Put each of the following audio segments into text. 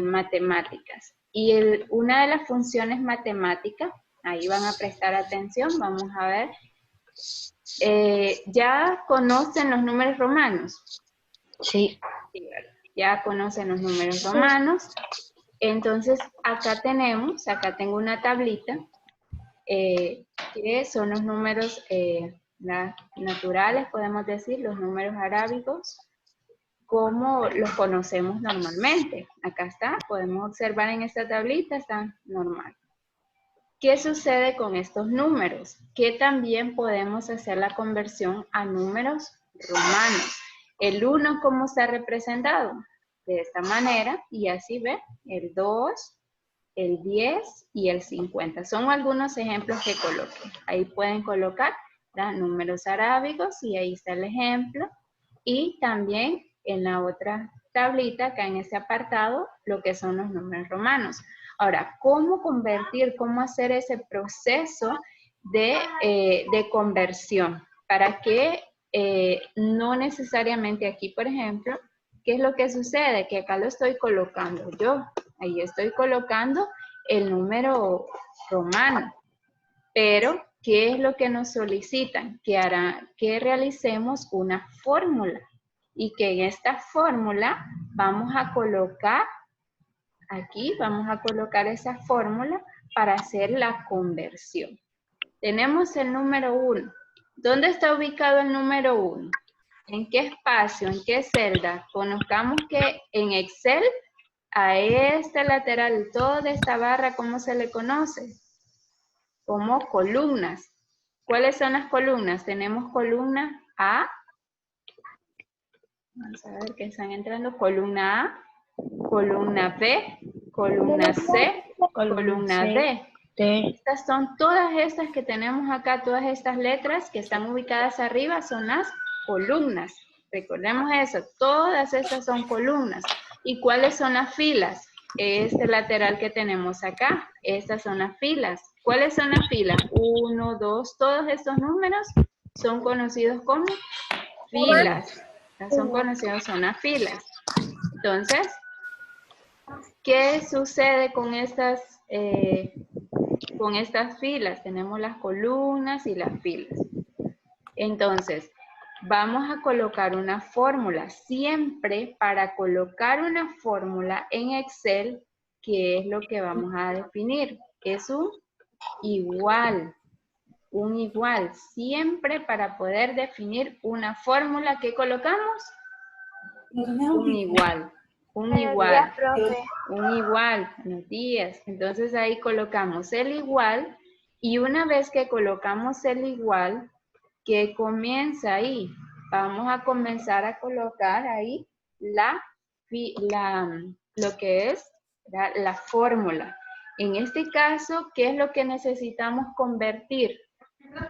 matemáticas. Y una de las funciones matemáticas, ahí van a prestar atención, vamos a ver. ¿Ya conocen los números romanos? Sí. Sí, ya conocen los números romanos. Entonces, acá tengo una tablita que son los números naturales, podemos decir, los números arábigos, como los conocemos normalmente. Acá está, podemos observar en esta tablita, está normal. ¿Qué sucede con estos números? Que también podemos hacer la conversión a números romanos. El 1, ¿cómo está representado? De esta manera, y así ve, el 2, el 10 y el 50. Son algunos ejemplos que coloqué. Ahí pueden colocar números arábigos y ahí está el ejemplo. Y también en la otra tablita, acá en este apartado, lo que son los números romanos. Ahora, ¿cómo convertir, cómo hacer ese proceso de conversión? Para que no necesariamente aquí, por ejemplo, ¿qué es lo que sucede? Que acá lo estoy colocando yo. Ahí estoy colocando el número romano. Pero, ¿qué es lo que nos solicitan? Que realicemos una fórmula. Y que en esta fórmula vamos a colocar, aquí vamos a colocar esa fórmula para hacer la conversión. Tenemos el número 1. ¿Dónde está ubicado el número 1? ¿En qué espacio? ¿En qué celda? Conozcamos que en Excel, a este lateral, toda esta barra, ¿cómo se le conoce? Como columnas. ¿Cuáles son las columnas? Tenemos columna A. Vamos a ver que están entrando. Columna A, columna B, columna C, columna D. Estas son todas estas que tenemos acá, todas estas letras que están ubicadas arriba son las columnas. Recordemos eso, todas estas son columnas. ¿Y cuáles son las filas? Este lateral que tenemos acá, estas son las filas. ¿Cuáles son las filas? 1, 2, todos estos números son conocidos como filas. Son conocidos, son las filas. Entonces, ¿qué sucede con estas filas? Tenemos las columnas y las filas. Entonces, vamos a colocar una fórmula. Siempre para colocar una fórmula en Excel, ¿qué es lo que vamos a definir? Es un igual. Un igual. Siempre para poder definir una fórmula, ¿qué colocamos? Un igual. Un igual. Un igual. Buenos días. Entonces ahí colocamos el igual. Y una vez que colocamos el igual, ¿qué comienza ahí? Vamos a comenzar a colocar ahí lo que es la fórmula. En este caso, ¿qué es lo que necesitamos convertir?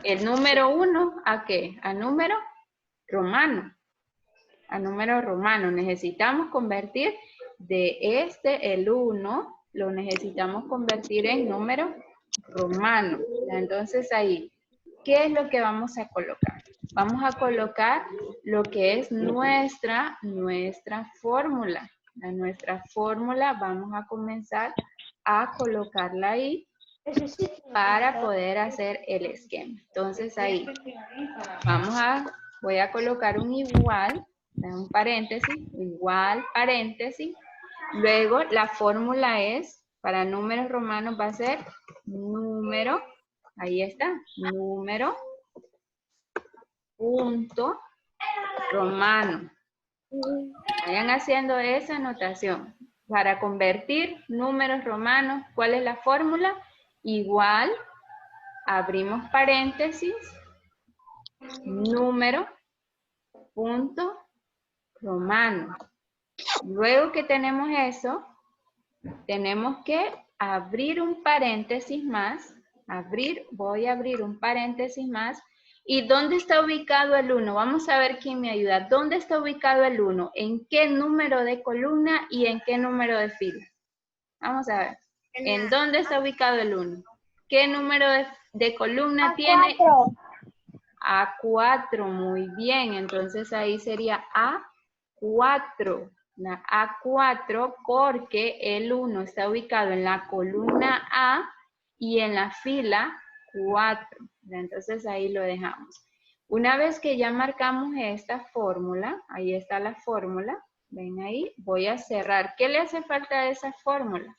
El número 1, ¿a qué? A número romano. A número romano. Necesitamos convertir de el 1, lo necesitamos convertir en número romano. Entonces ahí, ¿qué es lo que vamos a colocar? Vamos a colocar lo que es nuestra fórmula. Nuestra fórmula vamos a comenzar a colocarla ahí para poder hacer el esquema. Entonces ahí, voy a colocar un igual, un paréntesis, igual, paréntesis. Luego la fórmula es, para números romanos va a ser número, ahí está, número, punto, romano. Vayan haciendo esa anotación. Para convertir números romanos, ¿cuál es la fórmula? Igual, abrimos paréntesis, número, punto, romano. Luego que tenemos eso, tenemos que abrir un paréntesis más, voy a abrir un paréntesis más. ¿Y dónde está ubicado el 1? Vamos a ver quién me ayuda. ¿Dónde está ubicado el 1? ¿En qué número de columna y en qué número de fila? Vamos a ver. ¿En dónde está ubicado el 1? ¿Qué número de columna tiene? A4, muy bien. Entonces ahí sería A4. La A4 porque el 1 está ubicado en la columna A y en la fila 4. Entonces ahí lo dejamos. Una vez que ya marcamos esta fórmula, ahí está la fórmula, ven ahí, voy a cerrar. ¿Qué le hace falta a esa fórmula?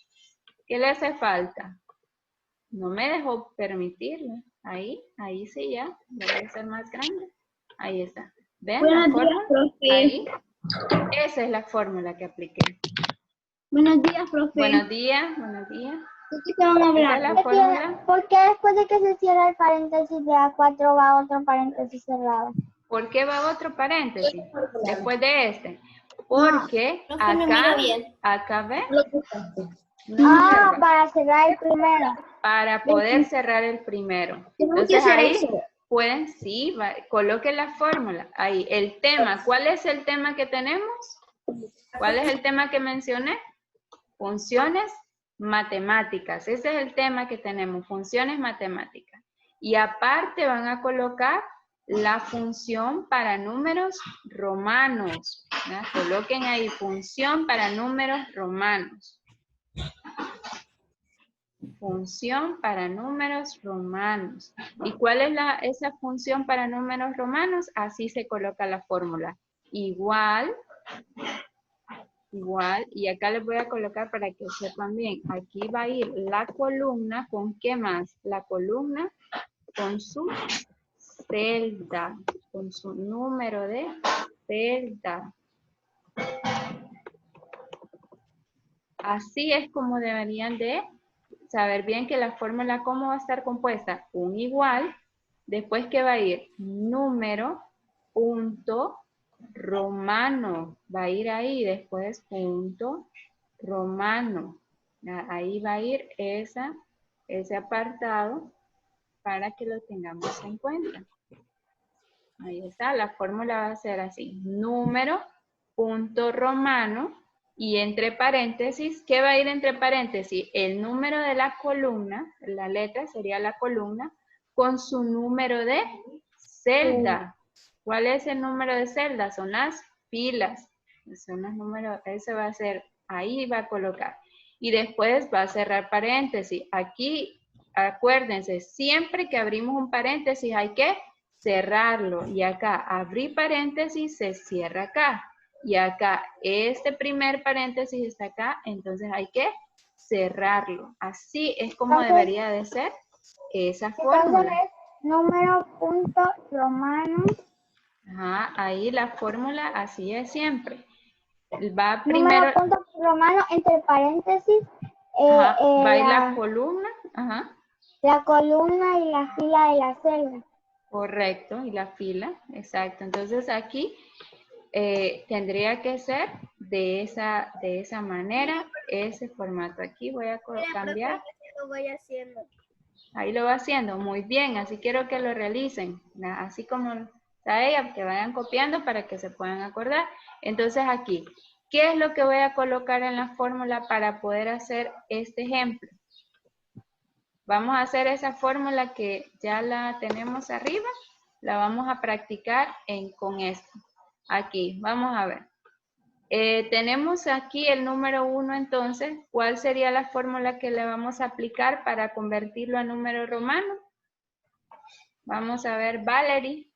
¿Qué le hace falta? No me dejó permitirlo. Ahí sí ya, voy a hacer más grande. Ahí está. ¿Ven la fórmula? Ahí. Esa es la fórmula que apliqué. Buenos días, profe. Buenos días, buenos días. ¿De qué te van a hablar? Esa es la fórmula. ¿Por qué después de que se cierra el paréntesis de A4 va otro paréntesis cerrado? ¿Por qué va otro paréntesis después de este? Porque acá ve. Para cerrar el primero. Para poder cerrar el primero. Entonces ahí pueden, sí, coloquen la fórmula. Ahí, el tema. ¿Cuál es el tema que tenemos? ¿Cuál es el tema que mencioné? Funciones matemáticas. Ese es el tema que tenemos, funciones matemáticas. Y aparte van a colocar la función para números romanos. ¿Ya? Coloquen ahí función para números romanos. Función para números romanos. ¿Y cuál es esa función para números romanos? Así se coloca la fórmula. Igual, y acá les voy a colocar para que sepan bien. Aquí va a ir la columna, ¿con qué más? La columna con su celda, con su número de celda. Así es como deberían de saber bien que la fórmula, ¿cómo va a estar compuesta? Un igual, después que va a ir número, punto, romano, va a ir ahí, después punto, romano. Ahí va a ir ese apartado para que lo tengamos en cuenta. Ahí está, la fórmula va a ser así, número, punto romano, y entre paréntesis, ¿qué va a ir entre paréntesis? El número de la columna, la letra sería la columna, con su número de celda. ¿Cuál es el número de celda? Son las filas. Son los números, ese va a ser, ahí va a colocar. Y después va a cerrar paréntesis. Aquí, acuérdense, siempre que abrimos un paréntesis hay que cerrarlo. Y acá, abrir paréntesis, se cierra acá. Y acá, este primer paréntesis está acá, entonces hay que cerrarlo. Así es como debería de ser esa fórmula. Entonces, número, punto, romano. Ajá, ahí la fórmula así es siempre. Va primero. Número, punto, romano, entre paréntesis. Va a ir la columna. Ajá. La columna y la fila de la celda. Correcto, y la fila, exacto. Entonces aquí tendría que ser de esa manera, ese formato. Aquí voy a cambiar. Lo voy haciendo. Ahí lo va haciendo, muy bien, así quiero que lo realicen, así como está ella, que vayan copiando para que se puedan acordar. Entonces aquí, ¿qué es lo que voy a colocar en la fórmula para poder hacer este ejemplo? Vamos a hacer esa fórmula que ya la tenemos arriba, la vamos a practicar con esto. Aquí, vamos a ver. Tenemos aquí el número 1, entonces, ¿cuál sería la fórmula que le vamos a aplicar para convertirlo a número romano? Vamos a ver, Valerie.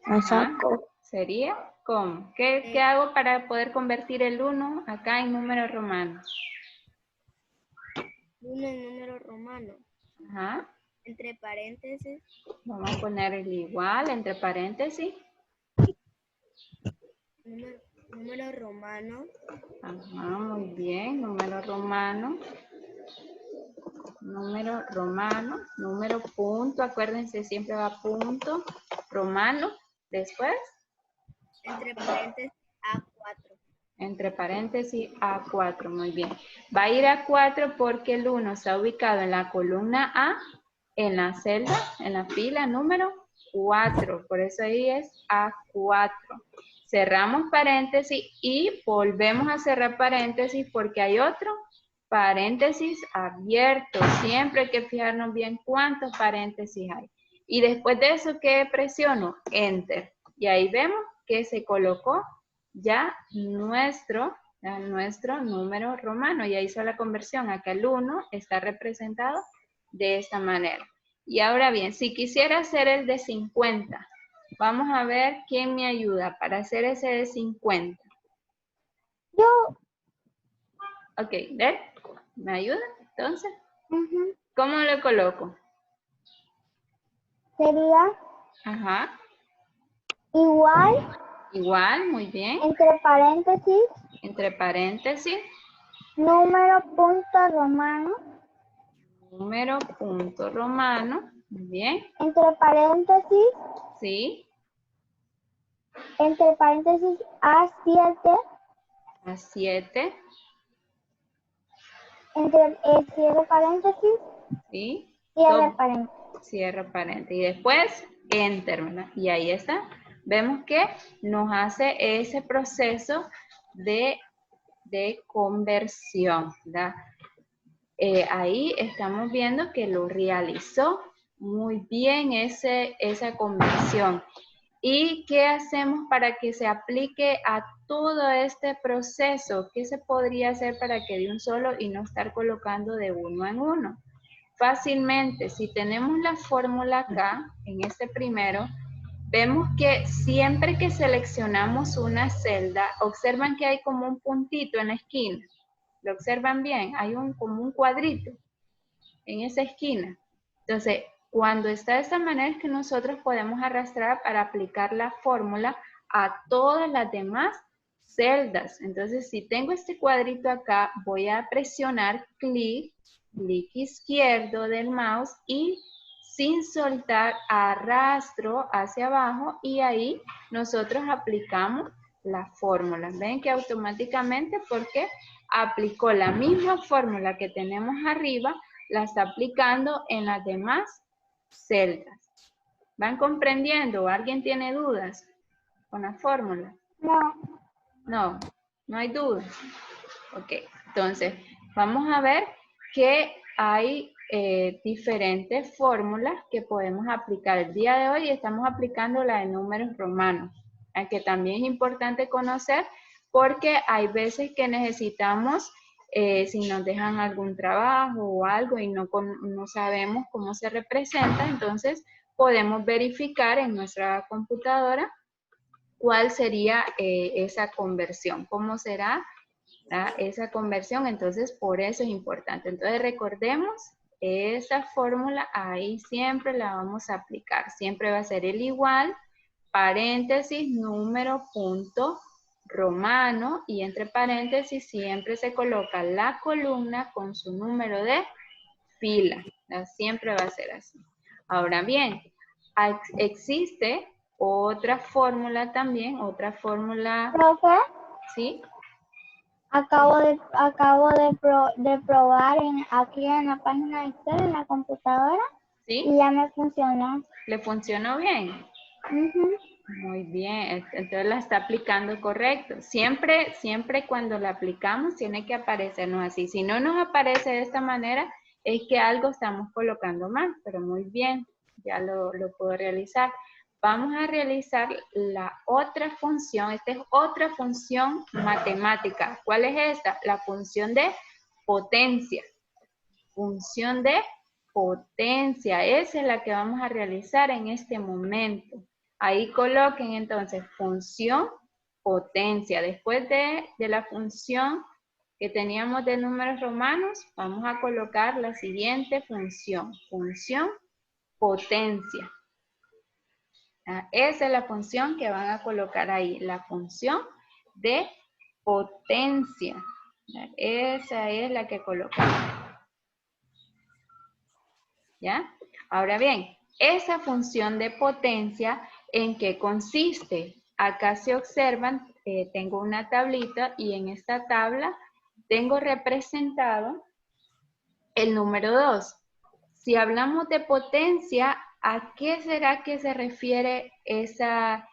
Exacto. ¿Sería? ¿Cómo? ¿Qué hago para poder convertir el 1 acá en número romano? 1 en número romano. Ajá. Entre paréntesis. Vamos a poner el igual entre paréntesis. Número romano. Ajá, muy bien. Número romano. Número romano. Número punto. Acuérdense, siempre va punto. Romano. Después. Entre paréntesis A4. Entre paréntesis A4. Muy bien. Va a ir a 4 porque el 1 está ubicado en la columna A. En la celda, en la fila número 4. Por eso ahí es A4. Cerramos paréntesis y volvemos a cerrar paréntesis porque hay otro paréntesis abierto. Siempre hay que fijarnos bien cuántos paréntesis hay. Y después de eso, ¿qué presiono? Enter. Y ahí vemos que se colocó ya nuestro número romano. Ya hizo la conversión. Acá el 1 está representado de esta manera. Y ahora bien, si quisiera hacer el de 50, vamos a ver quién me ayuda para hacer ese de 50. Yo. Ok, ¿ver? ¿Me ayuda? Entonces, Ujú. ¿cómo lo coloco? Sería Ajá, igual, igual, muy bien. entre paréntesis, Entre paréntesis, número punto romano, número, punto romano, muy bien. entre paréntesis Sí, A7, a 7, entre cierre paréntesis, sí. cierre paréntesis. Cierro paréntesis. Y después, enter, ¿verdad? Y ahí está. Vemos que nos hace ese proceso de conversión, ¿verdad? Ahí estamos viendo que lo realizó muy bien esa conversión. ¿Y qué hacemos para que se aplique a todo este proceso? ¿Qué se podría hacer para que de un solo y no estar colocando de uno en uno? Fácilmente, si tenemos la fórmula acá, en este primero, vemos que siempre que seleccionamos una celda, observan que hay como un puntito en la esquina. ¿Lo observan bien? Hay como un cuadrito en esa esquina. Entonces, cuando está de esta manera es que nosotros podemos arrastrar para aplicar la fórmula a todas las demás celdas. Entonces, si tengo este cuadrito acá, voy a presionar clic izquierdo del mouse y sin soltar arrastro hacia abajo y ahí nosotros aplicamos la fórmula. Ven que automáticamente, porque aplicó la misma fórmula que tenemos arriba, la está aplicando en las demás celdas. ¿Van comprendiendo? ¿Alguien tiene dudas con la fórmula? No. No, no hay dudas. Ok, entonces vamos a ver que hay diferentes fórmulas que podemos aplicar. El día de hoy estamos aplicando la de números romanos, que también es importante conocer porque hay veces que necesitamos, si nos dejan algún trabajo o algo y no sabemos cómo se representa, entonces podemos verificar en nuestra computadora cuál sería esa conversión, cómo será esa conversión. Entonces por eso es importante. Entonces recordemos, esa fórmula ahí siempre la vamos a aplicar. Siempre va a ser el igual, paréntesis, número, punto, romano, y entre paréntesis siempre se coloca la columna con su número de fila. Siempre va a ser así. Ahora bien, existe otra fórmula también, otra fórmula, Profe, ¿sí? acabo de probar aquí en la página de Excel, en la computadora, ¿Sí? y ya me funcionó. ¿Le funcionó bien? Ujú. Muy bien, entonces la está aplicando correcto. Siempre cuando la aplicamos tiene que aparecernos así. Si no nos aparece de esta manera, es que algo estamos colocando mal, pero muy bien, ya lo puedo realizar. Vamos a realizar la otra función. Esta es otra función matemática. ¿Cuál es esta? La función de potencia. Función de potencia. Esa es la que vamos a realizar en este momento. Ahí coloquen entonces función potencia. Después de la función que teníamos de números romanos, vamos a colocar la siguiente función. Función potencia. Esa es la función que van a colocar ahí. La función de potencia. Esa es la que colocamos. ¿Ya? Ahora bien, esa función de potencia, ¿en qué consiste? Acá se observan, tengo una tablita y en esta tabla tengo representado el número 2. Si hablamos de potencia, ¿a qué será que se refiere esa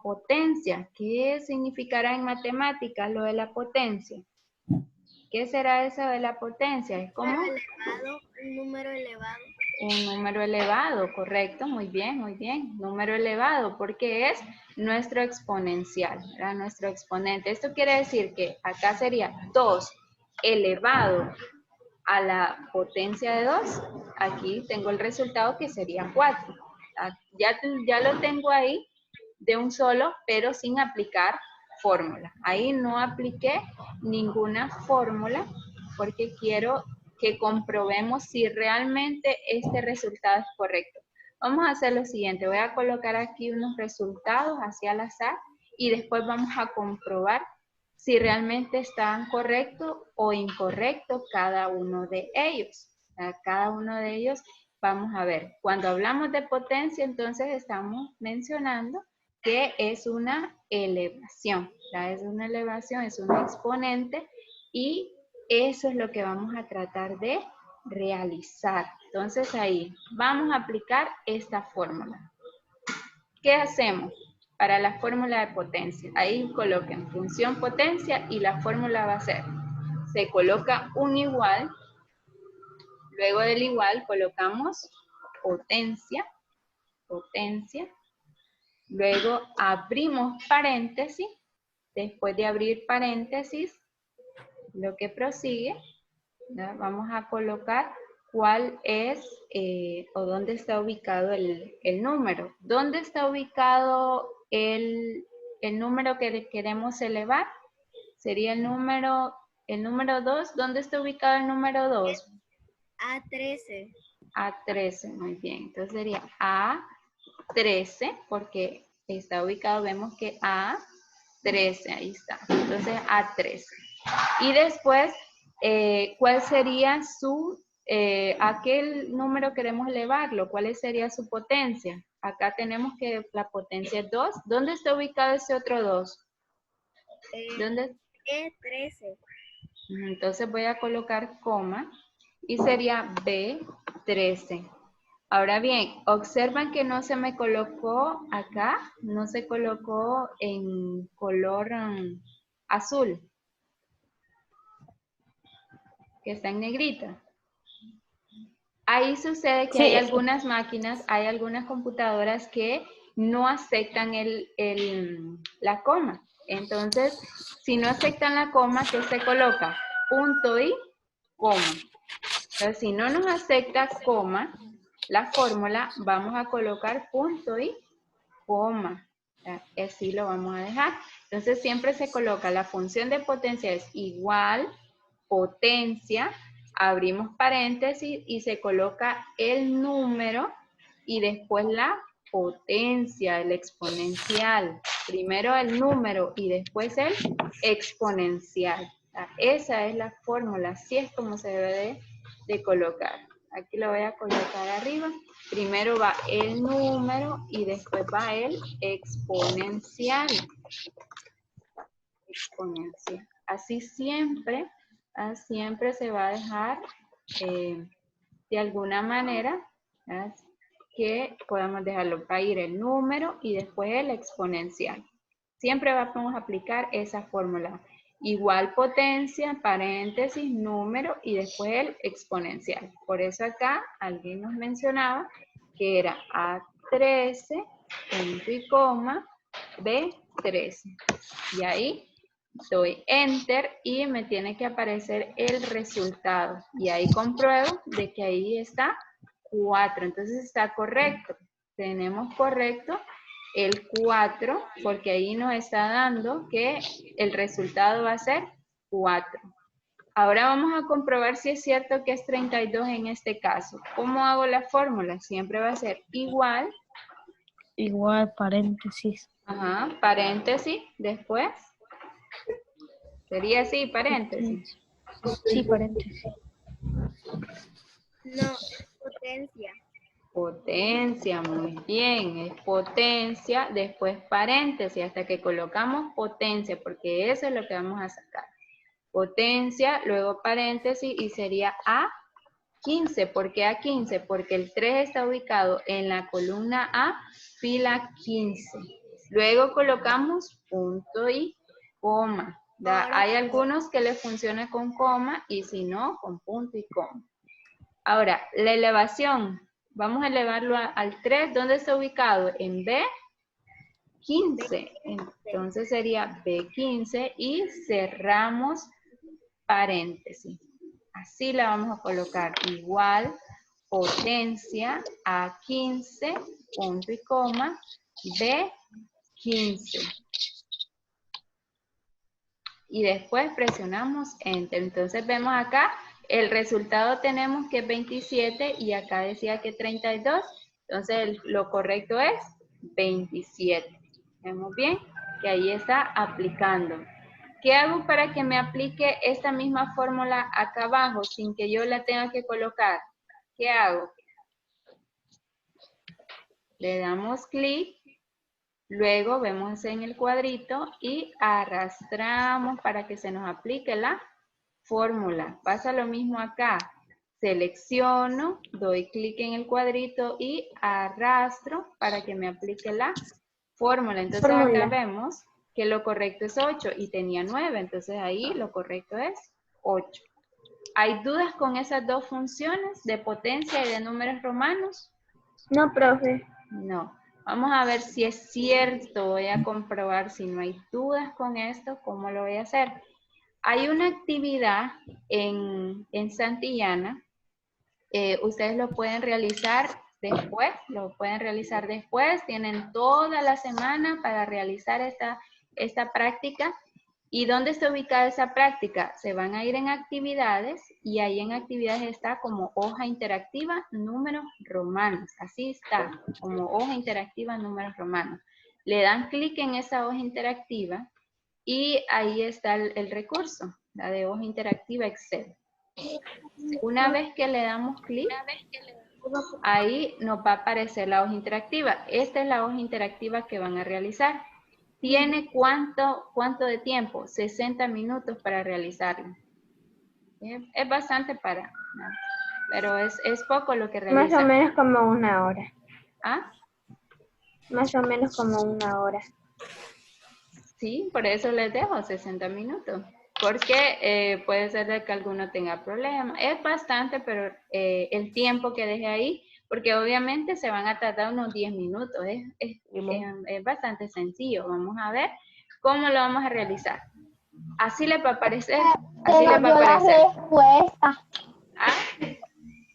potencia? ¿Qué significará en matemáticas lo de la potencia? ¿Qué será eso de la potencia? ¿Es como? Elevado, un número elevado. Un número elevado, correcto, muy bien, muy bien. Número elevado, porque es nuestro exponencial, ¿verdad? Nuestro exponente. Esto quiere decir que acá sería 2 elevado a la potencia de 2. Aquí tengo el resultado que sería 4. Ya lo tengo ahí de un solo, pero sin aplicar fórmula. Ahí no apliqué ninguna fórmula porque quiero que comprobemos si realmente este resultado es correcto. Vamos a hacer lo siguiente, voy a colocar aquí unos resultados hacia al azar y después vamos a comprobar si realmente están correctos o incorrectos cada uno de ellos. Cada uno de ellos, vamos a ver, cuando hablamos de potencia, entonces estamos mencionando que es una elevación, es una elevación, es un exponente y eso es lo que vamos a tratar de realizar. Entonces ahí vamos a aplicar esta fórmula. ¿Qué hacemos para la fórmula de potencia? Ahí coloquen función potencia y la fórmula va a ser, se coloca un igual, luego del igual colocamos potencia, luego abrimos paréntesis, después de abrir paréntesis, lo que prosigue, ¿ya? Vamos a colocar cuál es o dónde está ubicado el número. ¿Dónde está ubicado el número que queremos elevar? Sería el número 2. ¿Dónde está ubicado el número 2? A13. A13, muy bien. Entonces sería A13, porque está ubicado, vemos que A13, ahí está. Entonces A13. Y después, ¿cuál sería a qué número queremos elevarlo? ¿Cuál sería su potencia? Acá tenemos que la potencia es 2. ¿Dónde está ubicado ese otro 2? ¿Dónde? E13. Entonces voy a colocar coma y sería B13. Ahora bien, observan que no se me colocó acá, no se colocó en color azul, que está en negrita. Ahí sucede que hay algunas máquinas, hay algunas computadoras que no aceptan la coma. Entonces, si no aceptan la coma, ¿qué se coloca? Punto y coma. Entonces, si no nos acepta coma, la fórmula, vamos a colocar punto y coma. Así lo vamos a dejar. Entonces, siempre se coloca la función de potencia es igual, potencia, abrimos paréntesis y se coloca el número y después la potencia, el exponencial. Primero el número y después el exponencial. Esa es la fórmula, así es como se debe de colocar. Aquí lo voy a colocar arriba. Primero va el número y después va el exponencial. Exponencial. Así siempre se va a dejar de alguna manera que podamos dejarlo. Va a ir el número y después el exponencial. Siempre vamos a aplicar esa fórmula. Igual potencia, paréntesis, número y después el exponencial. Por eso acá alguien nos mencionaba que era A13, punto y coma, B13. Y ahí doy enter y me tiene que aparecer el resultado. Y ahí compruebo de que ahí está 4. Entonces está correcto. Tenemos correcto el 4 porque ahí nos está dando que el resultado va a ser 4. Ahora vamos a comprobar si es cierto que es 32 en este caso. ¿Cómo hago la fórmula? Siempre va a ser igual. Igual, paréntesis. Ajá, paréntesis, después. Sería así, paréntesis. Sí, paréntesis. No, potencia. Potencia, muy bien, es potencia, después paréntesis, hasta que colocamos potencia, porque eso es lo que vamos a sacar. Potencia, luego paréntesis y sería A15. ¿Por qué A15? Porque el 3 está ubicado en la columna A, fila 15. Luego colocamos punto y coma. Hay algunos que les funciona con coma y si no, con punto y coma. Ahora, la elevación. Vamos a elevarlo al 3. ¿Dónde está ubicado? En B15. Entonces sería B15 y cerramos paréntesis. Así la vamos a colocar. Igual potencia A15, punto y coma, B15. Y después presionamos Enter. Entonces vemos acá, el resultado tenemos que es 27 y acá decía que 32. Entonces lo correcto es 27. ¿Vemos bien? Que ahí está aplicando. ¿Qué hago para que me aplique esta misma fórmula acá abajo sin que yo la tenga que colocar? ¿Qué hago? Le damos clic. Luego vemos en el cuadrito y arrastramos para que se nos aplique la fórmula. Pasa lo mismo acá. Selecciono, doy clic en el cuadrito y arrastro para que me aplique la fórmula. Entonces acá vemos que lo correcto es 8 y tenía 9. Entonces ahí lo correcto es 8. ¿Hay dudas con esas dos funciones de potencia y de números romanos? No, profe. No. Vamos a ver si es cierto. Voy a comprobar si no hay dudas con esto, cómo lo voy a hacer. Hay una actividad en Santillana. Ustedes lo pueden realizar después. Tienen toda la semana para realizar esta práctica. ¿Y dónde está ubicada esa práctica? Se van a ir en actividades y ahí en actividades está como hoja interactiva, números romanos. Así está, como hoja interactiva, números romanos. Le dan clic en esa hoja interactiva y ahí está el recurso, la de hoja interactiva Excel. Una vez que le damos clic, ahí nos va a aparecer la hoja interactiva. Esta es la hoja interactiva que van a realizar. ¿Tiene cuánto de tiempo? 60 minutos para realizarlo. Es bastante pero es poco lo que realiza. Más o menos como una hora. ¿Ah? Más o menos como una hora. Sí, por eso les dejo 60 minutos. Porque puede ser de que alguno tenga problemas. Es bastante, pero el tiempo que deje ahí, porque obviamente se van a tardar unos 10 minutos. Es bastante sencillo. Vamos a ver cómo lo vamos a realizar. Así le va a aparecer. Así le va a aparecer. La respuesta. ¿Ah?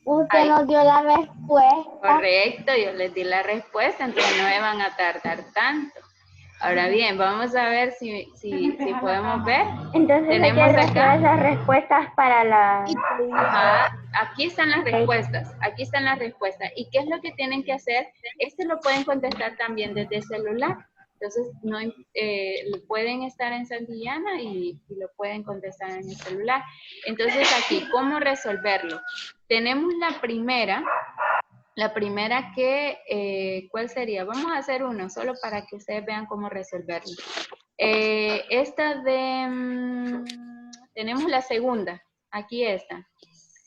Usted nos dio la respuesta. Correcto, yo les di la respuesta, entonces no me van a tardar tanto. Ahora bien, vamos a ver si podemos ver. Entonces tenemos acá las respuestas para la... Ajá, aquí están las respuestas. Aquí están las respuestas. ¿Y qué es lo que tienen que hacer? Lo pueden contestar también desde el celular. Entonces, pueden estar en Santillana y lo pueden contestar en el celular. Entonces, aquí, ¿cómo resolverlo? Tenemos la primera que, ¿cuál sería? Vamos a hacer uno, solo para que ustedes vean cómo resolverlo. Tenemos la segunda, aquí está.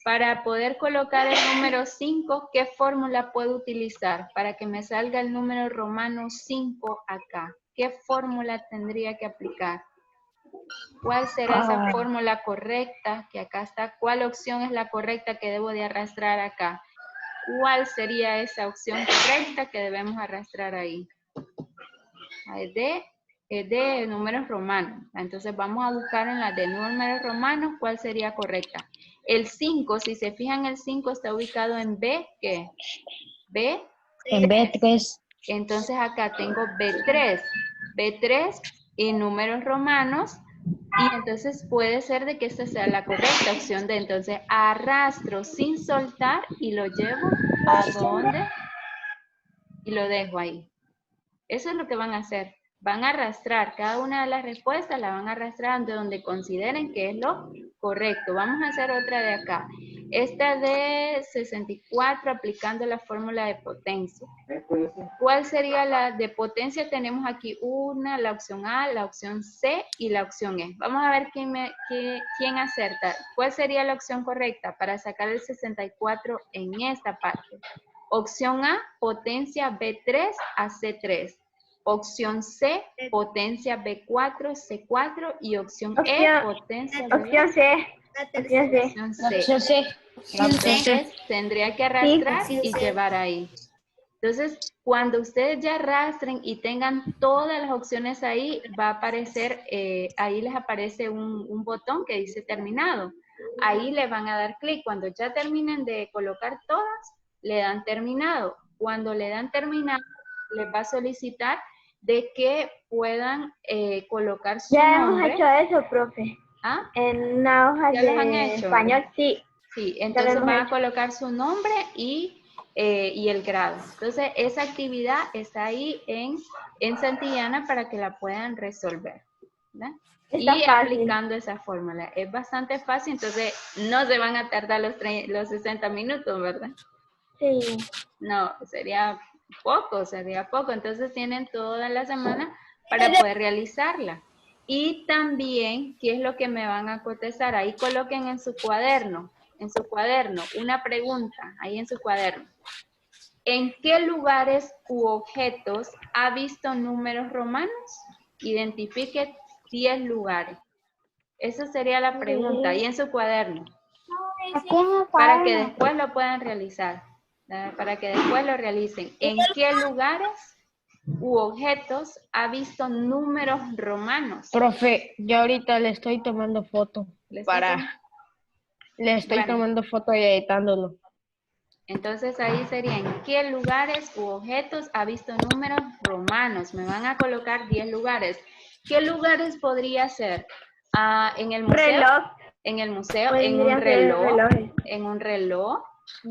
Para poder colocar el número 5, ¿qué fórmula puedo utilizar? Para que me salga el número romano 5 acá. ¿Qué fórmula tendría que aplicar? ¿Cuál será esa fórmula correcta que acá está? ¿Cuál opción es la correcta que debo de arrastrar acá? ¿Cuál sería esa opción correcta que debemos arrastrar ahí? Es de números romanos. Entonces vamos a buscar en la de números romanos cuál sería correcta. El 5, si se fijan, el 5 está ubicado en B, ¿qué? B. En B3. Entonces acá tengo B3. B3 en números romanos. Y entonces puede ser de que esta sea la correcta opción de entonces arrastro sin soltar y lo llevo a donde y lo dejo ahí. Eso es lo que van a hacer. Van a arrastrar cada una de las respuestas, la van a arrastrar de donde consideren que es lo correcto. Vamos a hacer otra de acá. Esta de 64 aplicando la fórmula de potencia. ¿Cuál sería la de potencia? Tenemos aquí una, la opción A, la opción C y la opción E. Vamos a ver quién acerta. ¿Cuál sería la opción correcta para sacar el 64 en esta parte? Opción A, potencia B3 a C3. Opción C, potencia B4, C4 y opción E, potencia B2. Opción C. Entonces, tendría que arrastrar y llevar ahí. Entonces, cuando ustedes ya arrastren y tengan todas las opciones ahí, va a aparecer, ahí les aparece un botón que dice terminado. Ahí le van a dar clic. Cuando ya terminen de colocar todas, le dan terminado. Cuando le dan terminado, les va a solicitar de que puedan colocar su nombre. Ya hemos hecho eso, profe. ¿Ah? En una hoja ¿Ya los han de hecho? español, sí. Sí, entonces hemos van a hecho. colocar su nombre y el grado. Entonces, esa actividad está ahí en Santillana para que la puedan resolver, ¿verdad? Está Y fácil. aplicando esa fórmula. Es bastante fácil, entonces no se van a tardar los 60 minutos, ¿verdad? Sí. No, sería poco. Entonces tienen toda la semana para poder realizarla. Y también, ¿qué es lo que me van a contestar? Ahí coloquen en su cuaderno, una pregunta, ahí en su cuaderno. ¿En qué lugares u objetos ha visto números romanos? Identifique 10 lugares. Esa sería la pregunta, ahí en su cuaderno. Aquí en el Para que cuaderno. después lo puedan realizar. Para que después lo realicen. ¿En qué lugares u objetos ha visto números romanos? Profe, yo ahorita le estoy tomando foto le estoy Bueno. tomando foto y editándolo. Entonces ahí sería en qué lugares u objetos ha visto números romanos. Me van a colocar 10 lugares. ¿Qué lugares podría ser? En el museo. Reloj. En el museo, Podrían ser relojes. en un reloj.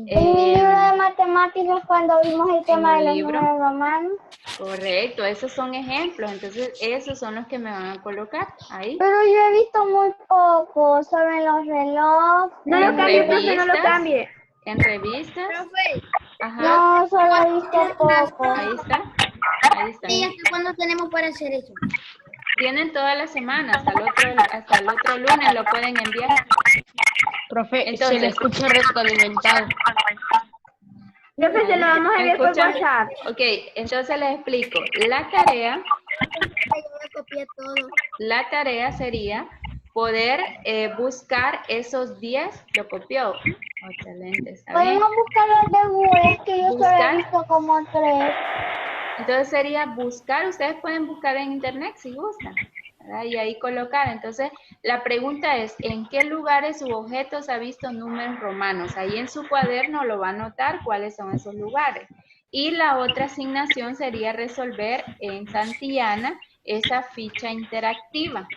En mi libro de matemáticas, cuando vimos el tema de los libro. números romanos. Correcto, esos son ejemplos. Entonces esos son los que me van a colocar ahí. Pero yo he visto muy poco sobre los relojes. No lo cambie, profe, no lo cambie. En revistas. Ajá. No, solo he visto poco. Ahí está. ¿Y hasta cuándo tenemos para hacer eso? Tienen toda la semana, hasta el otro lunes lo pueden enviar. Profe, Entonces, se le escucha retroalimentado. Profe, se lo vamos a enviar por ¿Escuchan? WhatsApp. Ok, entonces les explico. La tarea Yo voy a copiar todo. La tarea sería poder buscar esos 10, lo copió. Excelente, está bien. Podemos buscar los de Google, es que yo solo Buscar. he visto como 3. Entonces sería buscar, ustedes pueden buscar en internet si gustan, ¿verdad? Y ahí colocar. Entonces la pregunta es, ¿en qué lugares u objetos ha visto números romanos? Ahí en su cuaderno lo va a anotar cuáles son esos lugares. Y la otra asignación sería resolver en Santillana esa ficha interactiva.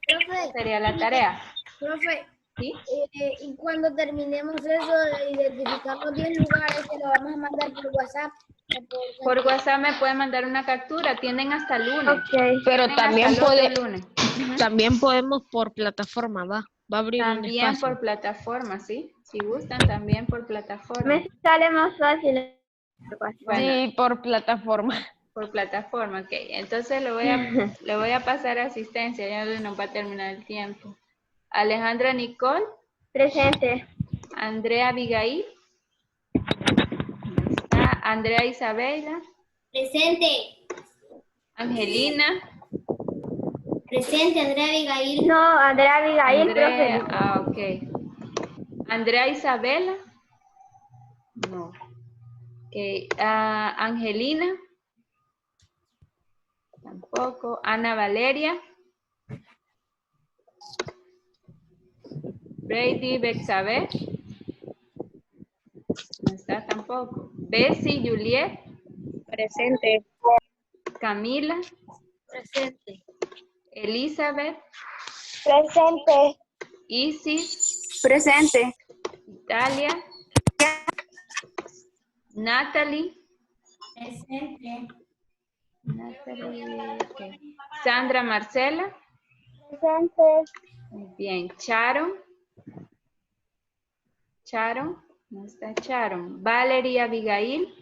Profe, Sería la tarea. profe, ¿Sí? y cuando terminemos eso de identificar los 10 lugares, se lo vamos a mandar por WhatsApp. Por WhatsApp me pueden mandar una captura, tienen hasta el lunes. Pero Tienen también hasta el otro lunes. también podemos por plataforma, va a abrir un También espacio. por plataforma, ¿sí? Si gustan, también por plataforma. Me sale más fácil. Bueno, Sí, por plataforma. por plataforma, ok. Entonces le voy a pasar asistencia, ya nos va a terminar el tiempo. Alejandra Nicole, Presente. Andrea Abigail, ahí está. Andrea Isabela, Presente. Angelina, Presente, Andrea Abigail. No, Andrea Abigail, Andrea, profe. ok. Andrea Isabela, no. Ok, Angelina, tampoco. Ana Valeria, Brady Bexabe, no está tampoco. Bessie Juliet, Presente. Camila, Presente. Elizabeth, Presente. Isis, Presente. Italia, Natalie, Presente. ok. Sandra Marcela, Presente. muy bien. Sharon, no está Sharon. Valerie Abigail,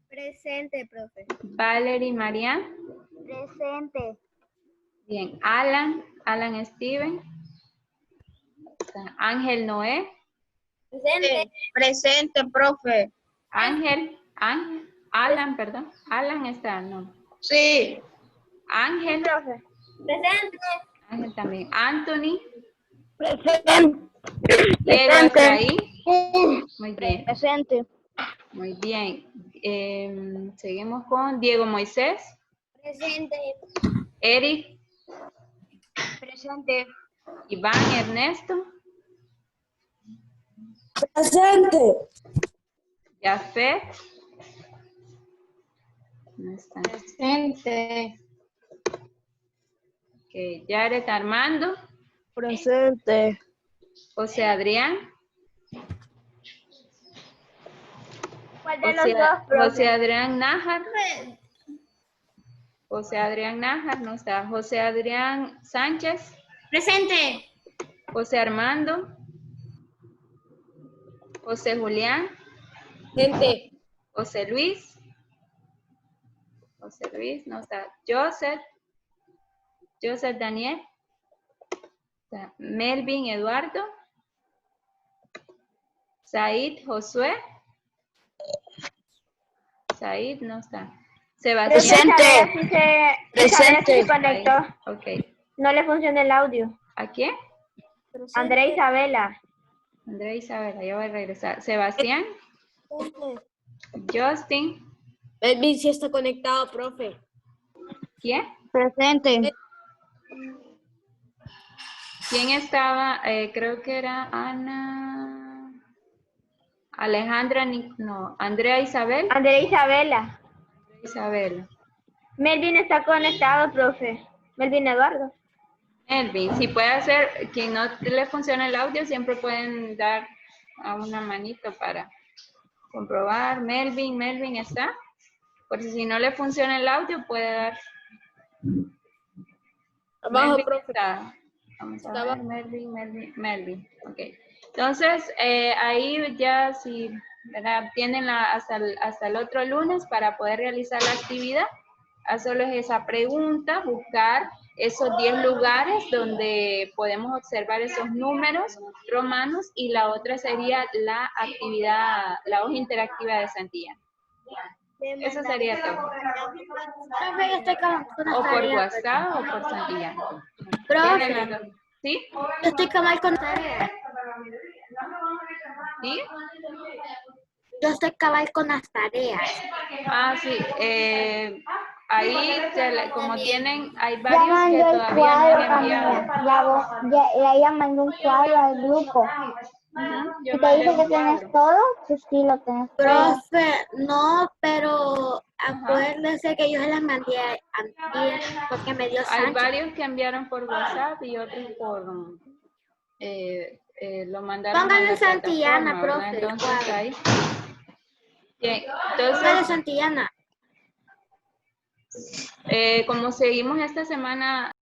Presente, profe. Valerie Marian, Presente. bien. Alan Steven, Ángel Noé, Presente. Presente, profe. Alan, perdón. Alan está, no. Sí. Ángel, Profe. Presente. Ángel también. Anthony, Presente. Diego, ¿está ahí? Muy bien. Presente. Muy bien. Seguimos con Diego Moisés. Presente. Eric. Presente. Iván Ernesto. Presente. Jafet. No está. Presente. Ok. Yaret Armando. Presente. José Adrián. ¿Cuál de los dos, José profe? Adrián Nájar. José Adrián Nájar no está. José Adrián Sánchez. Presente. José Armando. José Julián. Presente. José Luis. José Luis no está. Joseph. Joseph Daniel. Está. Melvin Eduardo. Said Josué. Said no está. Sebastián. Presente. Se conectó. Ok. No le funciona el audio. ¿A quién? Andrea Isabela. Andrea Isabela, ya voy a regresar. Sebastián. Justin. Melvin sí está conectado, profe. ¿Quién? Presente. ¿Quién estaba? Creo que era Ana. Alejandra, no. Andrea Isabel. Andrea Isabela. Isabel. Melvin está conectado, profe. Melvin Eduardo. Melvin, si puede hacer, quien no le funciona el audio, siempre pueden dar a una manito para comprobar. Melvin está. Por si no le funciona el audio, puede dar. Abajo, Melvin profe. está. Vamos a Está ver, abajo. Melvin. Ok. Entonces, ahí ya si ¿verdad? Tienen hasta el otro lunes para poder realizar la actividad. Solo es esa pregunta, buscar esos 10 lugares donde podemos observar esos números romanos y la otra sería la actividad, la hoja interactiva de Santillana. Eso sería todo. Profe, yo estoy con O por WhatsApp o por Santillana. Profe, ¿Sí? yo estoy cabal con tareas. ¿Sí? Yo estoy cabal con las tareas. Ah, sí. Ahí, como tienen, hay varios que todavía no han enviado. Ella mandó un cuadro al grupo. Ujú, yo Si te mandé dice un que tienes cuadro. todo, pues sí lo tienes todo. Profe, no, pero acuérdese que yo se las mandé antier porque me dio Hay Sánchez. varios que enviaron por WhatsApp y otros por lo mandaron Póngale a la Santillana, plataforma, ¿verdad? profe, Entonces cuadro. ahí. Bien, Póngale entonces Santillana. como seguimos esta semana